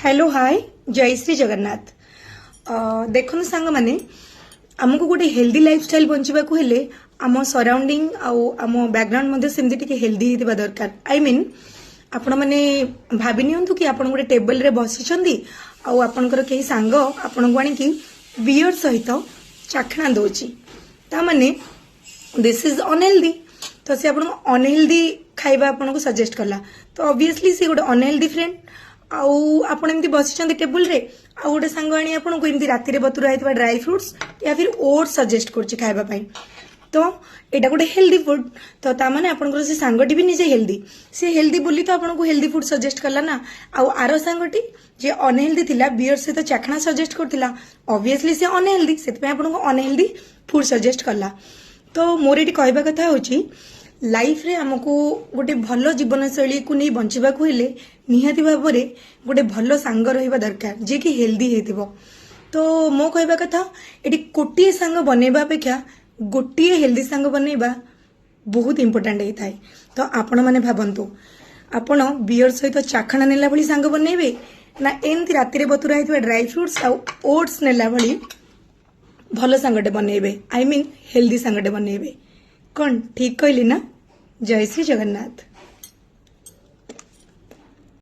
Hello hi जय श्री जगन्नाथ। देखो सांग मैंने आमको गोटे हेल्दी लाइफस्टाइल बंचवा को हेले आम सराउंडिंग आम बैकग्राउंड सेमती हेल्दी होता दरकार। आई मीन आपण मैंने भाभी नियंतु कि आपण गोटे टेबल रे बसिचंदी आपणकर कई सांग आपण को आनिकी बियर सहित चाखणा दउची ता माने दिस इज अनहेल्दी। तो से आपण अनहेल्दी खाइबा आपण को सजेस्ट करला तो ऑब्वियसली से गोटे अनहेल्दी फ्रेंड आपण एमती बसिचंदी टेबल रे गोटे सांग आनी आपण को एमती राती रे बतुरा आइतबा ड्राई फ्रूट्स या फिर ओट्स सजेस्ट करछि खाइबा पई। तो एटा गोटे हेल्दी फूड तो ता माने आपनकर से सांगटी भी निजे हेल्दी बोली तो आपन को हेल्दी फूड सजेस्ट करला ना। आरो सांगटी जे अनहेल्दी थिला बियर से तो चाखना सजेस्ट करथिला ऑब्वियसली से अनहेल्दी सेत पे आपन को अनहेल्दी फूड सजेस्ट करला। तो मोर एटी कहबा कथा होची लाइफ रे हमको गोटे भल जीवन शैली को नहीं बंचिबा को हेले निहाती भाव में गोटे भल सांग रहिबा दरकार जे कि हेल्दी हेतिबो। तो मो कहबा कथा एटी कोटिए सांग बनेबा अपेक्षा गोटिए हेल्दी सांग बनैबा बहुत इंपोर्टेंट होता है। तो आपण माने भाबंतु आपण बियर सहित चाखणा नेला भली सांग बनैबे ना एमती राती रे बतुरा हेतिबा ड्राई फ्रूट्स आ ओट्स नेला भली भल सांगटे बनैबे। आई मीन हेल्दी सांगटे बनैबे। कौन ठीक कहली ना। जय श्री जगन्नाथ।